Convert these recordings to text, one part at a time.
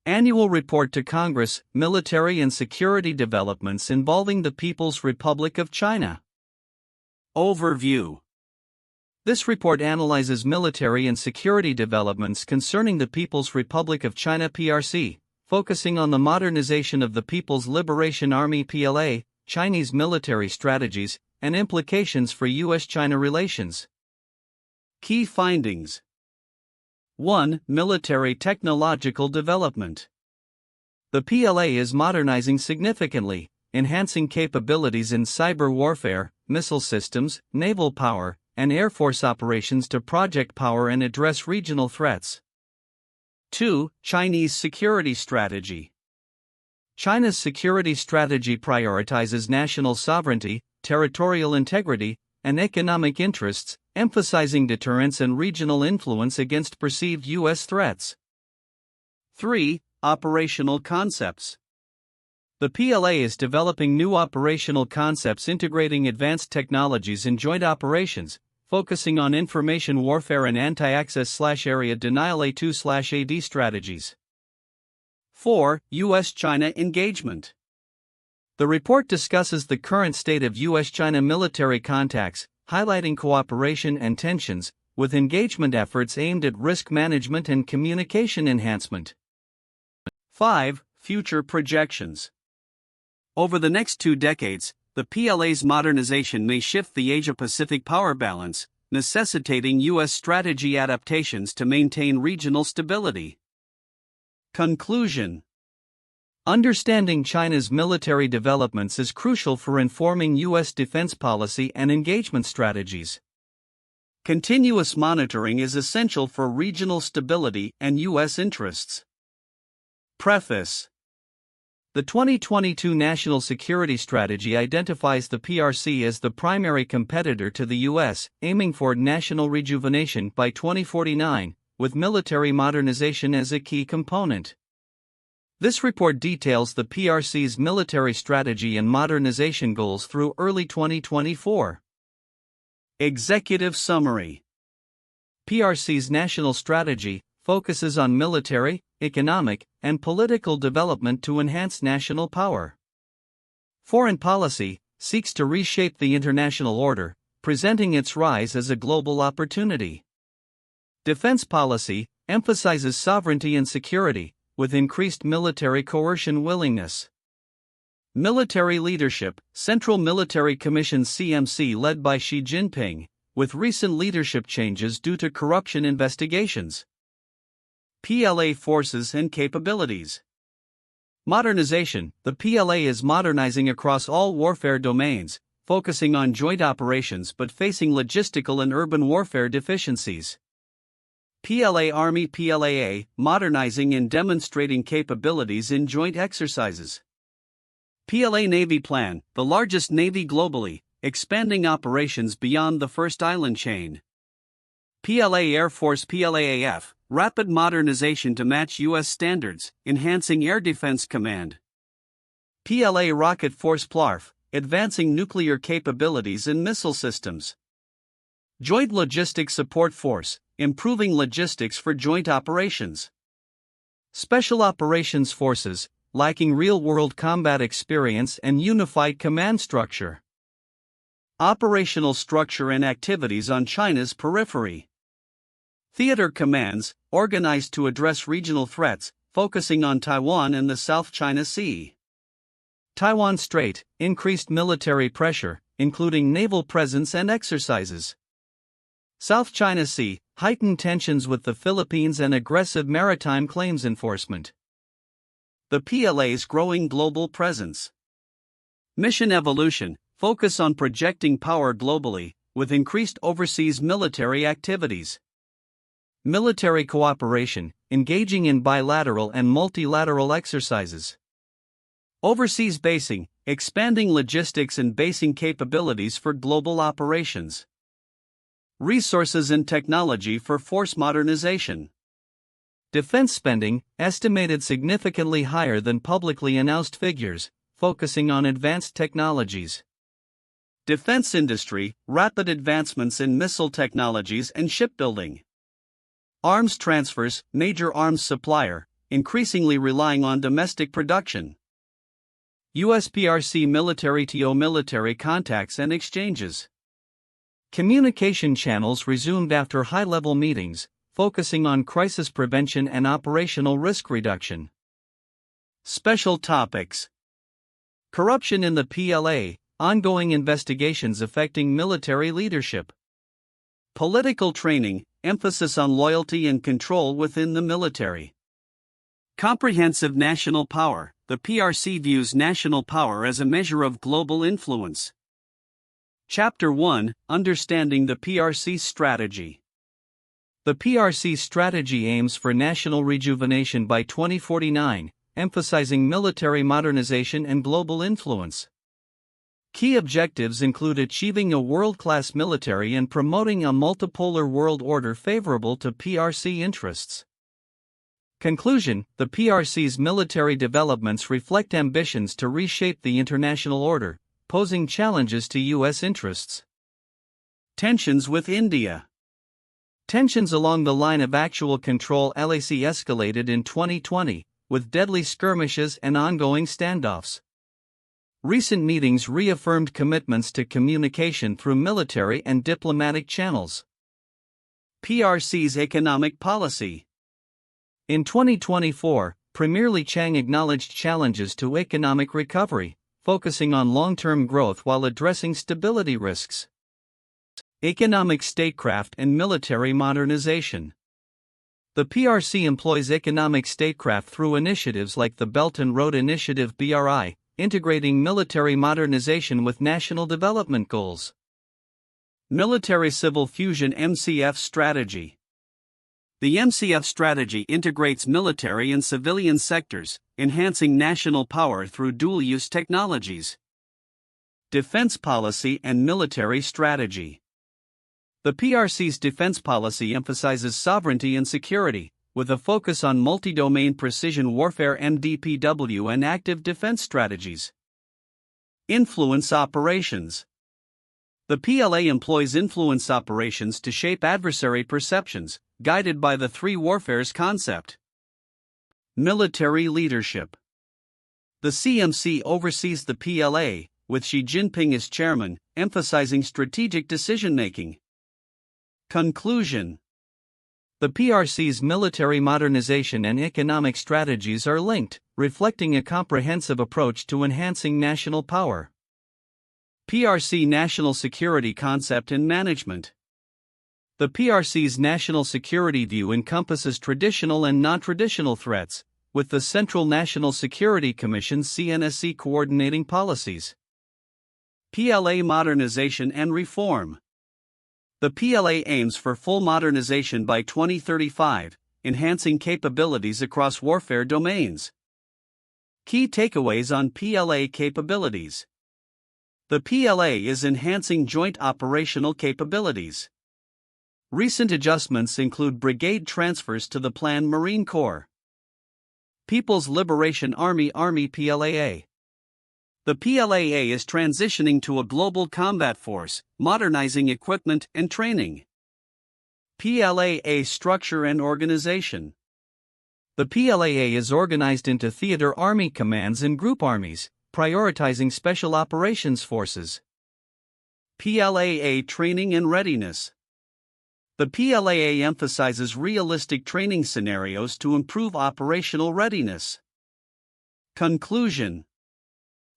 Annual Report to Congress, Military and Security Developments Involving the People's Republic of China. Overview. This report analyzes military and security developments concerning the People's Republic of China (PRC), focusing on the modernization of the People's Liberation Army (PLA), Chinese military strategies, and implications for U.S. China relations. Key findings. 1. Military technological development. The PLA is modernizing significantly, enhancing capabilities in cyber warfare, missile systems, naval power, and Air Force operations to project power and address regional threats. 2. Chinese security strategy. China's security strategy prioritizes national sovereignty, territorial integrity, and economic interests, emphasizing deterrence and regional influence against perceived U.S. threats. 3. Operational concepts. The PLA is developing new operational concepts integrating advanced technologies in joint operations, focusing on information warfare and anti-access/area denial A2/AD strategies. 4. U.S. China engagement. The report discusses the current state of U.S. China military contacts, highlighting cooperation and tensions, with engagement efforts aimed at risk management and communication enhancement. 5. Future projections. Over the next 2 decades, the PLA's modernization may shift the Asia-Pacific power balance, necessitating U.S. strategy adaptations to maintain regional stability. Conclusion. Understanding China's military developments is crucial for informing U.S. defense policy and engagement strategies. Continuous monitoring is essential for regional stability and U.S. interests. Preface. The 2022 National Security Strategy identifies the PRC as the primary competitor to the U.S., aiming for national rejuvenation by 2049, with military modernization as a key component. This report details the PRC's military strategy and modernization goals through early 2024. Executive Summary. PRC's national strategy focuses on military, economic, and political development to enhance national power. Foreign policy seeks to reshape the international order, presenting its rise as a global opportunity. Defense policy emphasizes sovereignty and security, with increased military coercion willingness. Military leadership, Central Military Commission (CMC) led by Xi Jinping, with recent leadership changes due to corruption investigations. PLA forces and capabilities. Modernization. The PLA is modernizing across all warfare domains, focusing on joint operations but facing logistical and urban warfare deficiencies. PLA Army PLAA, modernizing and demonstrating capabilities in joint exercises. PLA Navy Plan, the largest navy globally, expanding operations beyond the first island chain. PLA Air Force PLAAF, rapid modernization to match U.S. standards, enhancing air defense command. PLA Rocket Force PLARF, advancing nuclear capabilities and missile systems. Joint Logistics Support Force, improving logistics for joint operations. Special Operations Forces, lacking real-world combat experience and unified command structure. Operational structure and activities on China's periphery. Theater commands, organized to address regional threats, focusing on Taiwan and the South China Sea. Taiwan Strait, increased military pressure, including naval presence and exercises. South China Sea, heightened tensions with the Philippines and aggressive maritime claims enforcement. The PLA's growing global presence. Mission evolution, focus on projecting power globally, with increased overseas military activities. Military cooperation, engaging in bilateral and multilateral exercises. Overseas basing, expanding logistics and basing capabilities for global operations. Resources and technology for force modernization. Defense spending, estimated significantly higher than publicly announced figures, focusing on advanced technologies. Defense industry, rapid advancements in missile technologies and shipbuilding. Arms transfers, major arms supplier, increasingly relying on domestic production. U.S. PRC military to military contacts and exchanges. Communication channels resumed after high-level meetings, focusing on crisis prevention and operational risk reduction. Special topics: corruption in the PLA, ongoing investigations affecting military leadership. Political training, emphasis on loyalty and control within the military. Comprehensive national power. The PRC views national power as a measure of global influence. Chapter 1: Understanding the PRC's strategy. The PRC strategy aims for national rejuvenation by 2049, emphasizing military modernization and global influence. Key objectives include achieving a world-class military and promoting a multipolar world order favorable to PRC interests. Conclusion: the PRC's military developments reflect ambitions to reshape the international order, posing challenges to U.S. interests. Tensions with India. Tensions along the line of actual control LAC escalated in 2020, with deadly skirmishes and ongoing standoffs. Recent meetings reaffirmed commitments to communication through military and diplomatic channels. PRC's economic policy. In 2024, Premier Li Qiang acknowledged challenges to economic recovery, focusing on long-term growth while addressing stability risks. Economic statecraft and military modernization. The PRC employs economic statecraft through initiatives like the Belt and Road Initiative (BRI), integrating military modernization with national development goals. Military-civil fusion (MCF) strategy. The MCF strategy integrates military and civilian sectors, enhancing national power through dual-use technologies. Defense policy and military strategy. The PRC's defense policy emphasizes sovereignty and security, with a focus on multi-domain precision warfare (MDPW) and active defense strategies. Influence operations. The PLA employs influence operations to shape adversary perceptions, guided by the three warfares concept. Military leadership. The CMC oversees the PLA, with Xi Jinping as chairman, emphasizing strategic decision-making. Conclusion. The PRC's military modernization and economic strategies are linked, reflecting a comprehensive approach to enhancing national power. PRC National Security Concept and Management. The PRC's national security view encompasses traditional and non-traditional threats, with the Central National Security Commission (CNSC) coordinating policies. PLA modernization and reform. The PLA aims for full modernization by 2035, enhancing capabilities across warfare domains. Key takeaways on PLA capabilities. The PLA is enhancing joint operational capabilities. Recent adjustments include brigade transfers to the planned Marine Corps. People's Liberation Army PLAA. The PLAA is transitioning to a global combat force, modernizing equipment and training. PLAA structure and organization. The PLAA is organized into theater army commands and group armies, prioritizing special operations forces. PLAA training and readiness. The PLAA emphasizes realistic training scenarios to improve operational readiness. Conclusion.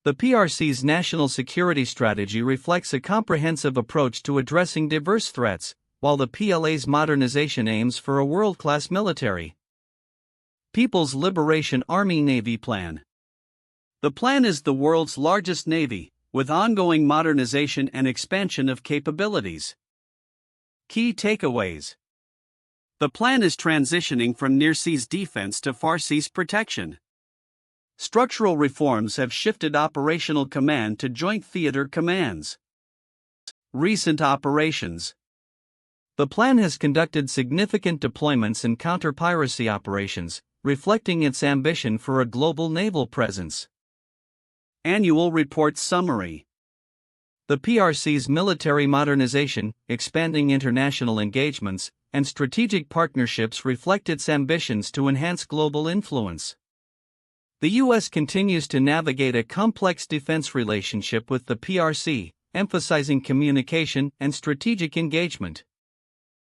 The PRC's national security strategy reflects a comprehensive approach to addressing diverse threats, while the PLA's modernization aims for a world-class military. People's Liberation Army Navy Plan. The plan is the world's largest navy, with ongoing modernization and expansion of capabilities. Key takeaways. The plan is transitioning from near-seas defense to far-seas protection. Structural reforms have shifted operational command to joint theater commands. Recent operations. The plan has conducted significant deployments and counter-piracy operations, reflecting its ambition for a global naval presence. Annual Report Summary. The PRC's military modernization, expanding international engagements, and strategic partnerships reflect its ambitions to enhance global influence. The U.S. continues to navigate a complex defense relationship with the PRC, emphasizing communication and strategic engagement.